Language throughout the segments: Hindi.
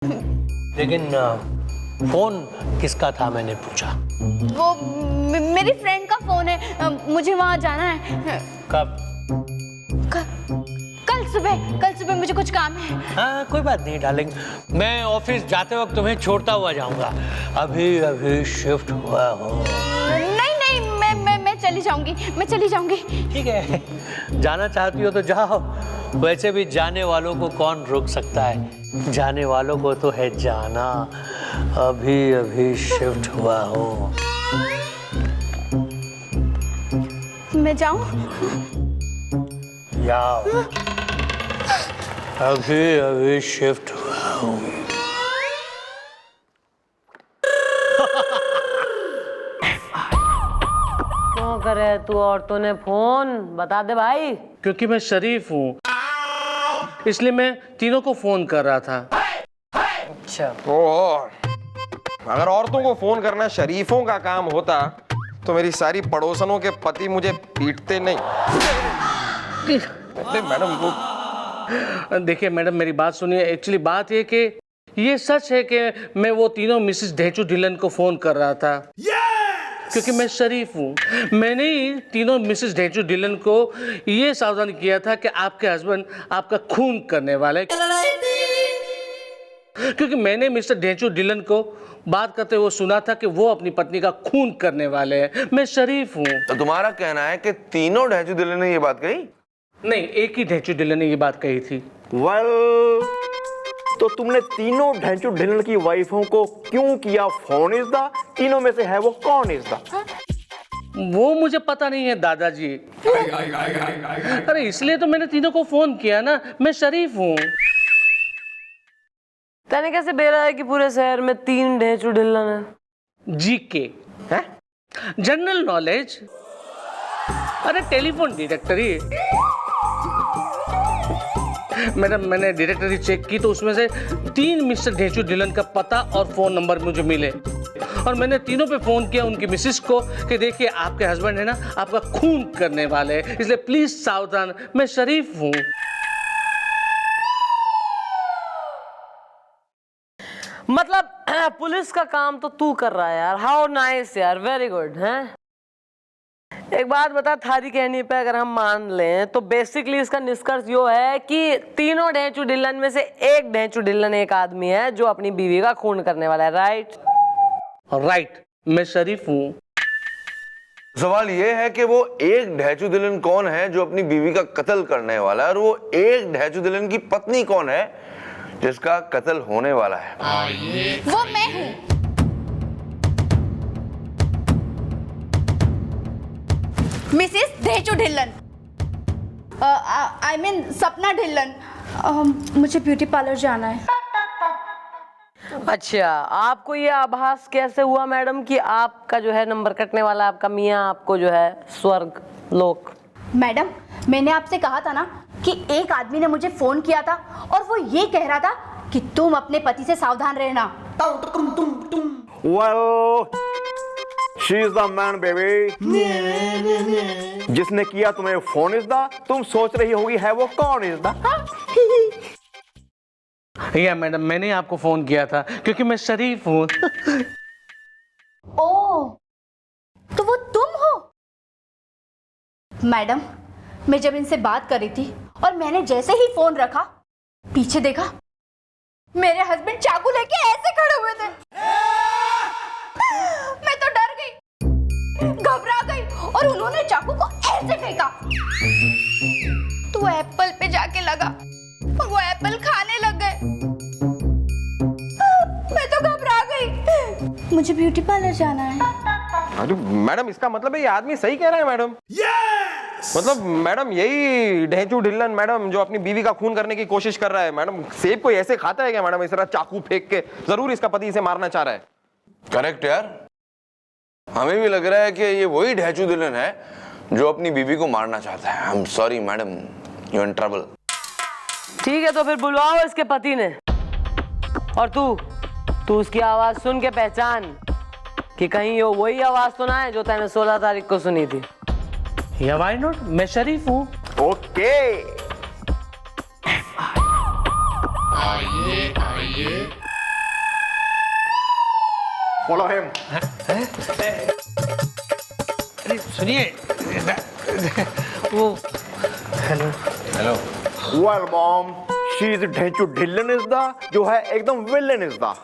लेकिन फोन किसका था मैंने पूछा। वो मेरी फ्रेंड का फोन है, मुझे वहाँ जाना है। कब? कल सुबह मुझे कुछ काम है। हाँ कोई बात नहीं डार्लिंग, मैं ऑफिस जाते वक्त तुम्हें छोड़ता हुआ जाऊंगा। अभी शिफ्ट हुआ हो। नहीं मैं चली जाऊंगी। ठीक है, जाना चाहती हो तो जाओ। वैसे भी जाने वालों को कौन रोक सकता है, जाने वालों को तो है जाना। अभी शिफ्ट हुआ हो। मैं जाऊं? जाओ, अभी शिफ्ट हुआ हो। क्यों करे तू औरतों ने फोन, बता दे भाई। क्योंकि मैं शरीफ हूँ, इसलिए मैं तीनों को फोन कर रहा था। अच्छा, अगर औरतों को फोन करना शरीफों का काम होता तो मेरी सारी पड़ोसनों के पति मुझे पीटते नहीं। मैडम वो देखिए मैडम, मेरी बात सुनिए। एक्चुअली बात ये कि ये सच है कि मैं वो तीनों मिसेस ढेचू ढिल्लन को फोन कर रहा था। क्योंकि मैं शरीफ हूँ। मैंने ही तीनों मिसेस ढेचू ढिल्लन को ये सावधान किया था कि आपके हस्बैंड आपका खून करने वाले। क्योंकि मैंने मिस्टर ढेचू ढिल्लन को बात करते हुए सुना था कि वो अपनी पत्नी का खून करने वाले हैं। मैं शरीफ हूँ। तो तुम्हारा कहना है कि तीनों ढेचू ढिल्लन ने ये बात कही? नहीं, एक ही ढेचू ढिल्लन ने ये बात कही थी। तो तुमने तीनों ढेंचू ढिल्लन की वाइफों को क्यों किया फोन? इज द तीनों में से है वो कौन? इज द वो मुझे पता नहीं है दादाजी। अरे इसलिए तो मैंने तीनों को फोन किया ना, मैं शरीफ हूँ। तने कैसे बेरा है कि पूरे शहर में 3 ढेचू ढिल्लन है? जीके है, जनरल नॉलेज। अरे टेलीफोन डायरेक्टरी। मैडम मैंने डायरेक्टरी चेक की तो उसमें से 3 मिस्टर ढेचू ढिल्लन का पता और फोन नंबर मुझे मिले, और मैंने तीनों पे फोन किया उनकी मिसेस को कि देखिए आपके हस्बैंड है ना आपका खून करने वाले हैं, इसलिए प्लीज सावधान। मैं शरीफ हूँ। मतलब पुलिस का काम तो तू कर रहा है यार। हाउ नाइस यार, वेरी गुड। हैं, एक बात बता, थारी कहनी पे अगर हम मान लें तो बेसिकली इसका निष्कर्ष यो है कि तीनों ढेंचू ढिल्लन में से एक ढेंचू ढिल्लन एक आदमी है जो अपनी बीवी का खून करने वाला है। राइट? राइट, मैं शरीफ हूँ। सवाल ये है कि वो एक ढेचू ढिल्लन कौन है जो अपनी बीवी का कत्ल करने वाला है, और वो एक ढेचू ढिल्लन की पत्नी कौन है जिसका कत्ल होने वाला है? वो मैं हूँ। मिसेस ढेचू ढिल्लन, आई मीन सपना ढिल्लन। मुझे ब्यूटी पार्लर जाना है। अच्छा, आपको ये आभास कैसे हुआ मैडम कि आपका जो है नंबर कटने वाला, आपका मियाँ आपको जो है स्वर्ग लोक? मैडम मैंने आपसे कहा था ना कि एक आदमी ने मुझे फोन किया था और वो ये कह रहा था कि तुम अपने पति से सावधान रहना। She is the man baby. जिसने किया तुम्हें फोन इज द, तुम सोच रही होगी है वो कौन? इज द या मैडम मैंने आपको फोन किया था क्योंकि मैं शरीफ हूँ। ओह, तो वो तुम हो? मैडम मैं जब इनसे बात कर रही थी और मैंने जैसे ही फोन रखा, पीछे देखा, मेरे हस्बैंड चाकू लेके ऐसे खड़े हुए थे। मैं तो डर गई, घबरा गई, और उन्होंने चाकू को ऐसे फेंका तो एप्पल पे जाके लगा और वो एप्पल खाने लग गए। मैं तो घबरा गई। मुझे ब्यूटी पार्लर जाना है। अरे मैडम इसका मतलब है ये आदमी सही कह रहा है मैडम। मतलब मैडम यही ढेंचू ढिल्लन मैडम जो अपनी बीवी का खून करने की कोशिश कर रहा है। मैडम सेब को ऐसे खाता है क्या मैडम, इस तरह चाकू फेंक के? जरूर इसका पति इसे मारना चाह रहा है। करेक्ट यार, हमें भी लग रहा है कि ये वही ढेचू ढिल्लन है जो अपनी बीवी को मारना चाहता है। I am sorry madam, you in trouble. ठीक है, तो फिर बुलवाओ इसके पति ने, और तू उसकी आवाज सुन के पहचान कि कहीं ये वही आवाज तो ना है जो तैने 16 तारीख को सुनी थी। या व्हाई नॉट, मैं शरीफ हूँ। ओके। आइए फॉलो हिम। अरे सुनिए, वो hello hello. Well mom, she is Dhenchu Dhillon is the, जो है एकदम विलन इज द।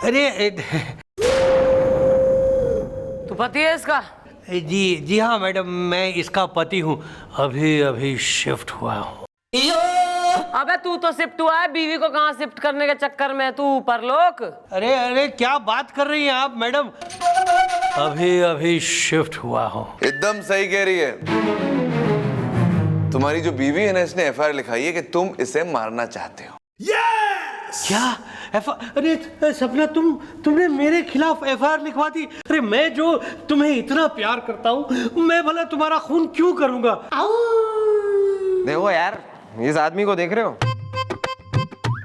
अरे तू पति है इसका? जी हाँ मैडम, मैं इसका पति हूँ, अभी अभी शिफ्ट हुआ हूँ। अबे तू तो शिफ्ट हुआ है, बीवी को कहाँ शिफ्ट करने के चक्कर में तू परलोक? अरे क्या बात कर रही हैं आप मैडम, अभी अभी शिफ्ट हुआ हूँ। एकदम सही कह रही है। तुम्हारी जो बीवी है ना, इसने एफआईआर लिखाई है कि तुम इसे मारना चाहते हो। क्या अरे सपना, तुमने मेरे खिलाफ एफआईआर लिखवा दी? अरे मैं जो तुम्हें इतना प्यार करता हूँ, मैं भला तुम्हारा खून क्यों करूंगा? देखो यार, इस आदमी को देख रहे हो?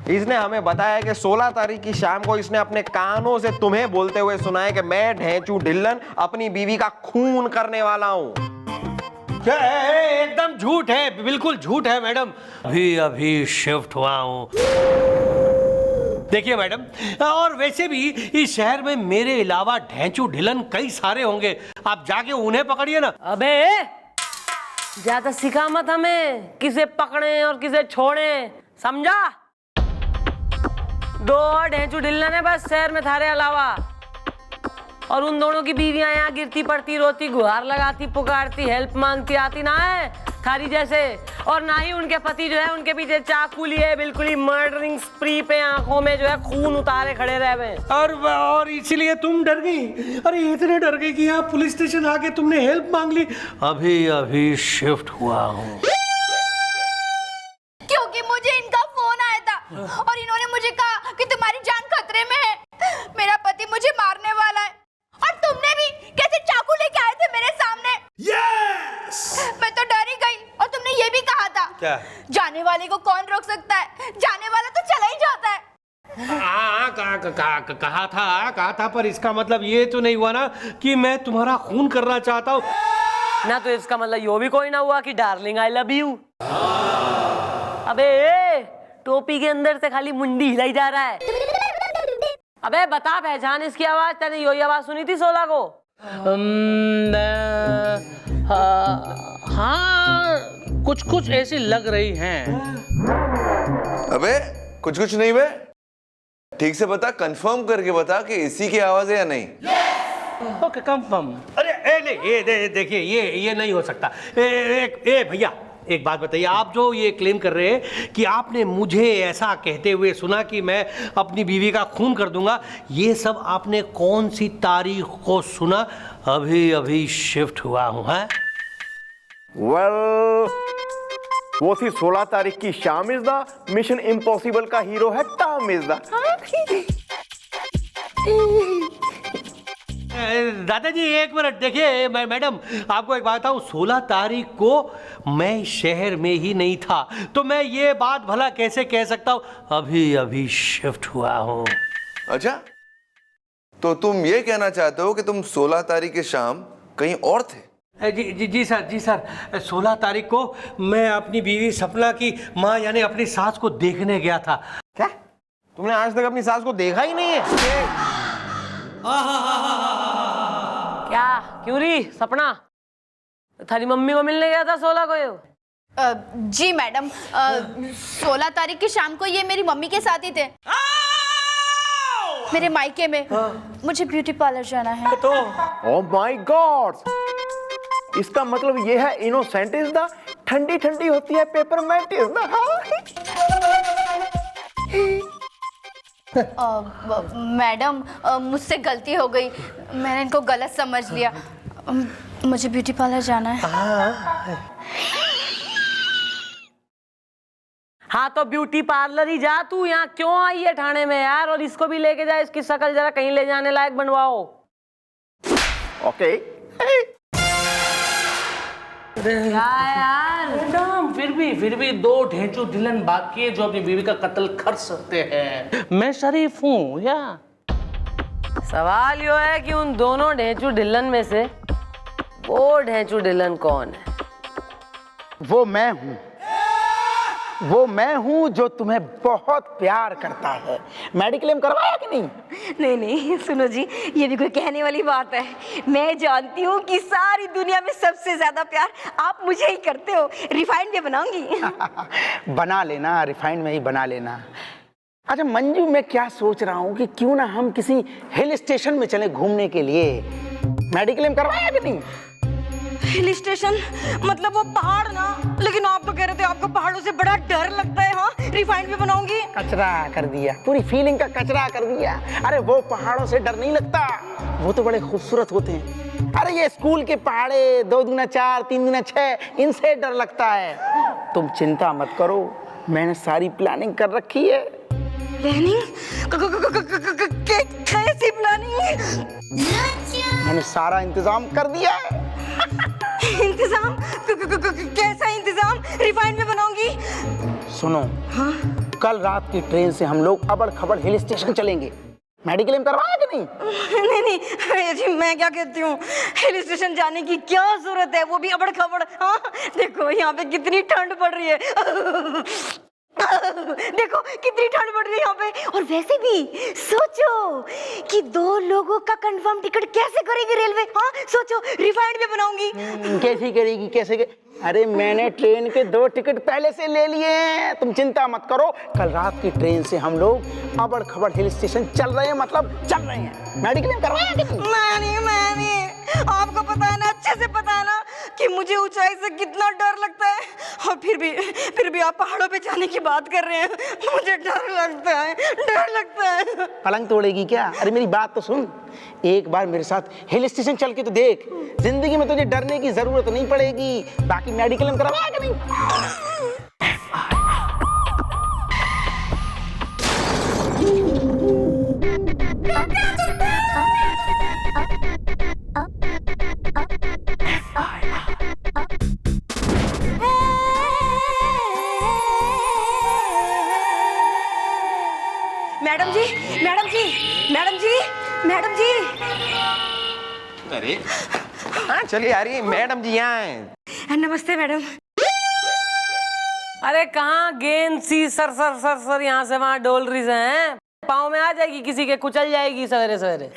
इसने हमें बताया कि 16 तारीख की शाम को इसने अपने कानों से तुम्हें बोलते हुए सुना है कि मैं ढेंचू ढिल्लन अपनी बीवी का खून करने वाला हूँ। क्या एकदम झूठ है, बिल्कुल झूठ है मैडम, अभी अभी शिफ्ट हुआ हूँ। देखिए मैडम, और वैसे भी इस शहर में मेरे अलावा ढेंचू ढिल्लन कई सारे होंगे, आप जाके उन्हें पकड़िए ना। अबे ज्यादा सिखा मत हमें, किसे पकड़े और किसे छोड़े, समझा? 2 ढेंचू ढिल्लन है बस शहर में थारे अलावा, और उन दोनों की बीवियां यहाँ गिरती पड़ती रोती, गुहार लगाती, पुकारती, हेल्प मांगती आती ना है थारी जैसे, और ना ही उनके पति जो है उनके पीछे चाकू लिए बिल्कुल ही मर्डरिंग स्प्री पे आंखों में जो है खून उतारे खड़े रह गए। और इसीलिए तुम डर गई? अरे इतने डर गई कि यहाँ पुलिस स्टेशन आके तुमने हेल्प मांग ली। अभी अभी शिफ्ट हुआ हूँ। क्योंकि मुझे इनका फोन आया था और इन्होंने मुझे कहा कि तुम्हारी जान खतरे में है, मेरा पति मुझे मारने वाला है, और तुमने भी कैसे चाकू लेके आए थे मेरे सामने। मैं तो डर ही गई, और तुमने ये भी कहा था, क्या? जाने वाले को कौन रोक सकता है, जाने वाला तो चला ही जाता है। हाँ कहा था, पर इसका मतलब ये तो नहीं हुआ ना कि मैं तुम्हारा खून करना चाहता हूँ ना, तो इसका मतलब यो भी कोई ना हुआ कि डार्लिंग आई लव यू। अबे टोपी के अंदर से खाली मुंडी हिलाई जा रहा है। अबे बता, पहचान इसकी आवाज, तेने यही आवाज सुनी थी 16 को? हाँ, कुछ ऐसी लग रही हैं। अबे कुछ नहीं बे, ठीक से बता, कंफर्म करके बता कि इसी की आवाज है या नहीं। Okay, confirm. अरे नहीं, ये देखिए, ये नहीं हो सकता। भैया एक बात बताइए, आप जो ये क्लेम कर रहे हैं कि आपने मुझे ऐसा कहते हुए सुना कि मैं अपनी बीवी का खून कर दूंगा, ये सब आपने कौन सी तारीख को सुना? अभी अभी शिफ्ट हुआ हूं। है वेल, वो थी 16 तारीख की शाम इज द, मिशन इम्पॉसिबल का हीरो है टॉम इज द। दादाजी एक मिनट देखिए, मैडम आपको एक बात बताऊं, 16 तारीख को मैं शहर में ही नहीं था, तो मैं ये बात भला कैसे कह सकता हूं? अभी अभी शिफ्ट हुआ हूं। अच्छा, तो तुम ये कहना चाहते हो कि तुम 16 तारीख की शाम कहीं और थे? जी सर, 16 तारीख को मैं अपनी बीवी सपना की माँ यानी अपनी सास को देखने गया था। क्या तुमने आज तक अपनी सास को देखा ही नहीं है? क्या क्यों री सपना, थारी मम्मी को मिलने गया था 16 को यो? जी मैडम, 16 तारीख की शाम को ये मेरी मम्मी के साथ ही थे, मेरे मायके में। मुझे ब्यूटी पार्लर जाना है। तो ओह माय गॉड, इसका मतलब ये है इनोसेंट इज द, ठंडी ठंडी होती है पेपरमेंट इज द। मैडम मुझसे गलती हो गई, मैंने इनको गलत समझ लिया। मुझे ब्यूटी पार्लर जाना है। हाँ तो ब्यूटी पार्लर ही जा, तू यहाँ क्यों आई है ठाणे में यार? और इसको भी लेके जा, इसकी शक्ल जरा कहीं ले जाने लायक बनवाओ। ओके क्या यार? मैडम फिर भी 2 ढेंचू ढिल्लन बाकी है जो अपनी बीवी का कत्ल कर सकते हैं। मैं शरीफ हूँ या? सवाल यो है कि उन दोनों ढेंचू ढिल्लन में से वो ढेंचू ढिल्लन कौन है? वो मैं हूं। वो मैं हूँ जो तुम्हें बहुत प्यार करता है। मेडिक्लेम करवाया कि नहीं? नहीं नहीं सुनो जी, ये भी कोई कहने वाली बात है। मैं जानती हूँ कि सारी दुनिया में सबसे ज्यादा प्यार आप मुझे ही करते हो। रिफाइंड में बनाऊंगी। बना लेना, रिफाइंड में ही बना लेना। अच्छा मंजू, मैं क्या सोच रहा हूँ कि क्यों ना हम किसी हिल स्टेशन में चले घूमने के लिए। मेडिक्लेम करवाया कि नहीं? हिल स्टेशन मतलब वो पहाड़ ना, लेकिन आप तो कह रहे थे आपको पहाड़ों से बड़ा डर लगता है। हाँ, रिफाइंड में बनाऊंगी। कचरा कर दिया, पूरी फीलिंग का कचरा कर दिया। अरे वो पहाड़ों से डर नहीं लगता, वो तो बड़े खूबसूरत होते हैं। अरे ये स्कूल के पहाड़े 2 दूना 4 3 दूना 6, इनसे डर लगता है। तुम चिंता मत करो, मैंने सारी प्लानिंग कर रखी है। प्लानिंग? कैसी प्लानिंग? मैंने सारा इंतजाम कर दिया है। इंतजाम? कैसा इंतजाम? रिफाइंड में बनाऊंगी। सुनो, हाँ? कल रात की ट्रेन से हम लोग अबड़ खबड़ हिल स्टेशन चलेंगे। मेडिक्लेम करवाया कि नहीं? नहीं नहीं अरे जी, मैं क्या कहती हूँ, हिल स्टेशन जाने की क्या जरूरत है, वो भी अबड़ खबड़। हाँ देखो यहाँ पे कितनी ठंड पड़ रही है। देखो कितनी ठंड पड़ रही है यहाँ पे। और वैसे भी सोचो कि 2 लोगों का कंफर्म टिकट कैसे करेगी रेलवे। हाँ सोचो, रिफाइंड में बनाऊंगी। कैसी करेगी, कैसे अरे मैंने ट्रेन के 2 टिकट पहले से ले लिए हैं, तुम चिंता मत करो। कल रात की ट्रेन से हम लोग अबड़ खबड़ हिल स्टेशन चल रहे हैं, मतलब चल रहे हैं। मेडिक्लेम करवाया कि नहीं? मैं नहीं। आपको पता है ना, अच्छे से पता है ना कि मुझे ऊंचाई से कितना डर लगता है। और फिर भी आप पहाड़ों पे जाने की बात कर रहे हैं। मुझे डर लगता है, डर लगता है। पलंग तोड़ेगी क्या? अरे मेरी बात तो सुन, एक बार मेरे साथ हिल स्टेशन चल के तो देख, जिंदगी में तुझे डरने की जरूरत नहीं पड़ेगी। बाकी मेडिक्लेम करवाया कि नहीं? मैडम जी, मैडम जी, मैडम जी, मैडम जी। अरे हाँ चलिए आ रही है मैडम जी यहाँ हैं। नमस्ते मैडम। अरे कहाँ गेंद सी सर सर सर सर यहाँ से वहां डोल रही हैं। पाँव में आ जाएगी किसी के, कुचल जाएगी सवेरे सवेरे।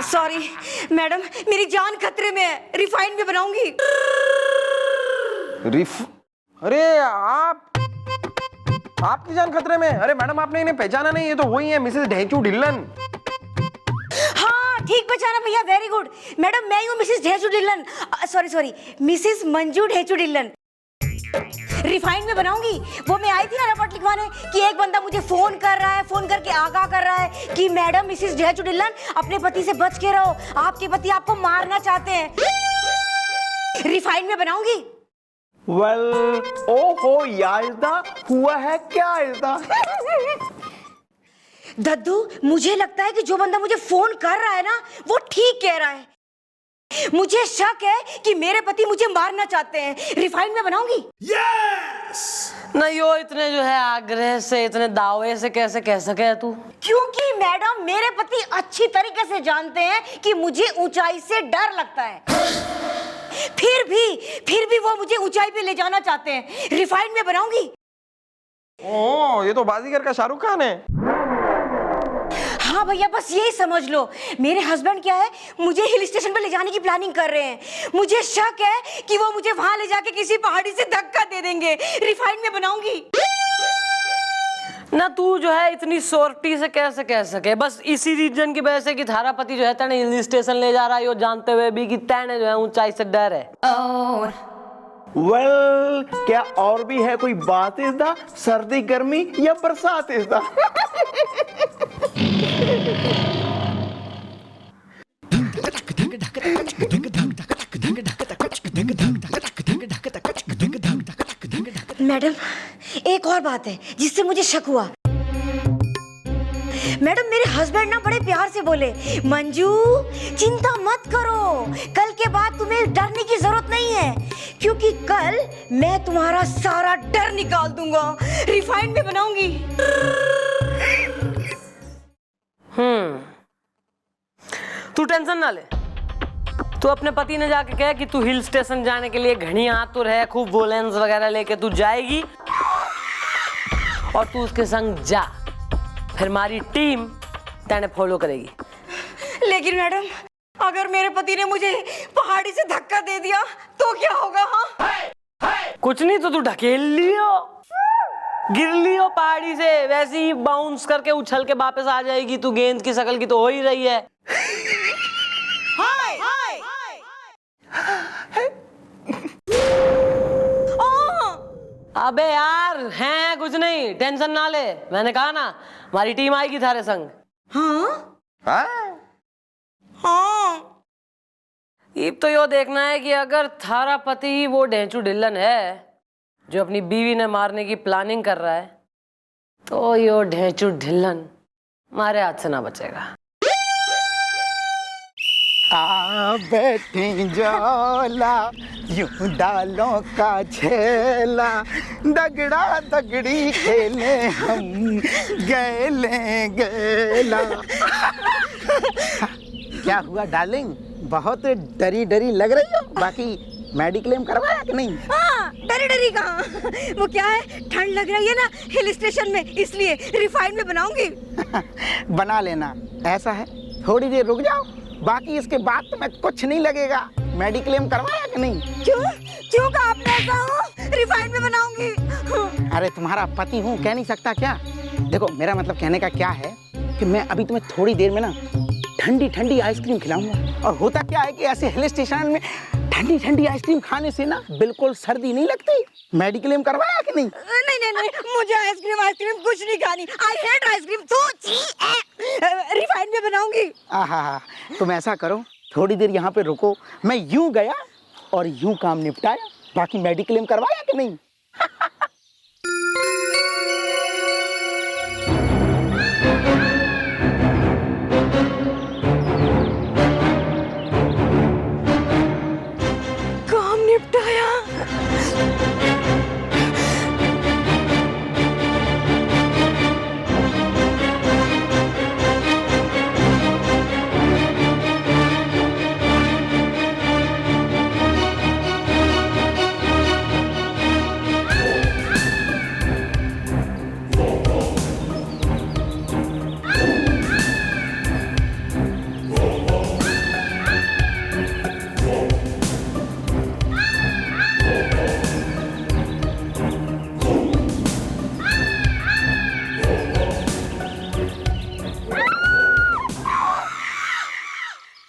सॉरी मैडम, मेरी जान खतरे में है। रिफाइंड में बनाऊंगी। अरे आपकी जान खतरे में? अरे मैडम आपने इन्हें पहचाना नहीं, ये तो वही है मिसेस ढेंचू ढिल्लन। हाँ ठीक पहचाना भैया, वेरी गुड। मैडम मैं ही हूँ missus Dhenchu Dhillon. Sorry missus Manju Dhenchu Dhillon. Refined में बनाऊंगी। वो मैं आई थी ना रिपोर्ट लिखवाने कि एक बंदा मुझे फोन कर रहा है, फोन करके आगाह कर रहा है कि मैडम मिसेस ढेंचू ढिल्लन अपने पति से बच के रहो, आपके पति आपको मारना चाहते हैं। रिफाइंड में बनाऊंगी। वेल ओहो याजदा, हुआ है क्या याजदा? दद्दू, मुझे लगता है कि जो बंदा मुझे फोन कर रहा है ना, वो ठीक कह रहा है। मुझे शक है कि मेरे पति मुझे मारना चाहते हैं। रिफाइंड में बनाऊंगी। नहीं यो इतने जो है आग्रह से, इतने दावे से कैसे कह सके है तू? क्योंकि मैडम मेरे पति अच्छी तरीके से जानते हैं कि मुझे ऊंचाई से डर लगता है। फिर भी वो मुझे ऊंचाई पे ले जाना चाहते हैं। रिफाइंड में बनाऊंगी। ओह ये तो बाजीगर का शाहरुख खान है। हाँ भैया बस यही समझ लो, मेरे हस्बैंड क्या है, मुझे हिल स्टेशन पे ले जाने की प्लानिंग कर रहे हैं। मुझे शक है कि वो मुझे वहां ले जाके किसी पहाड़ी से धक्का दे देंगे। रिफाइंड में बनाऊंगी। ना तू जो है इतनी सोर्टी से कैसे कह सके? बस इसी रीजन की वजह से कि थारा पति जो है तने हिल स्टेशन ले जा रहा है, यो जानते हुए भी कि तने जो है ऊंचाई से डर है। वेल क्या और भी है कोई बात इसदा? सर्दी गर्मी या बरसात इसदा? मैडम एक और बात है जिससे मुझे शक हुआ। मैडम मेरे हस्बैंड ना बड़े प्यार से बोले, मंजू चिंता मत करो, कल के बाद तुम्हें डरने की जरूरत नहीं है, क्योंकि कल मैं तुम्हारा सारा डर निकाल दूंगा। रिफाइंड में बनाऊंगी। तू टेंशन ना ले, तू अपने पति ने जाके कह कि तू हिल स्टेशन जाने के लिए घनी आतुर है, खूब वोलेंस वगैरह लेके तू जाएगी और तू उसके संग जा, फिर हमारी टीम तेने फॉलो करेगी। लेकिन मैडम, अगर मेरे पति ने मुझे पहाड़ी से धक्का दे दिया तो क्या होगा? हाँ, कुछ नहीं तो तू ढकेल लियो, गिर लियो पहाड़ी से, वैसे ही बाउंस करके उछल के वापस आ जाएगी। तू गेंद की शक्ल की तो हो ही रही है। हाय हाय अबे यार, हैं कुछ नहीं, टेंशन ना ले। मैंने कहा ना हमारी टीम आएगी थारे संग। हाँ हाँ? हाँ। अब तो यो देखना है कि अगर थारा पति ही वो ढेंचू ढिल्लन है जो अपनी बीवी ने मारने की प्लानिंग कर रहा है, तो यो ढेंचू ढिल्लन हमारे हाथ से ना बचेगा। आ बैठे जोला यूं दालों का झेला, दगड़ा दगड़ी खेले हम गैले गैला। क्या हुआ डार्लिंग, बहुत डरी डरी लग रही हो? बाकी मेडिक्लेम करवाया कि नहीं? हाँ, डरी डरी कहाँ? वो क्या है, ठंड लग रही है ना हिल स्टेशन में, इसलिए रिफाइंड में बनाऊंगी। बना लेना। ऐसा है, थोड़ी देर रुक जाओ, बाकी इसके बाद तुम्हें कुछ नहीं लगेगा। मेडिक्लेम करवाया कि नहीं? क्यों क्यों कहा आपने ऐसा? हो रिफाइंड में बनाऊंगी। अरे तुम्हारा पति हूँ, कह नहीं सकता क्या? देखो मेरा मतलब कहने का क्या है कि मैं अभी तुम्हें थोड़ी देर में ना ठंडी ठंडी आइसक्रीम खिलाऊंगा। और होता क्या है कि ऐसे हिल स्टेशन में ठंडी ठंडी आइसक्रीम खाने से ना बिल्कुल सर्दी नहीं लगती। मेडिक्लेम करवाया कि नहीं? नहीं नहीं नहीं, मुझे आइसक्रीम कुछ नहीं खानी। I hate ice cream. रिफाइंड में बनाऊंगी। आहा, तुम ऐसा करो, थोड़ी देर यहाँ पे रुको, मैं यूं गया और यूं काम निपटाया। बाकी मेडिक्लेम करवाया कि नहीं?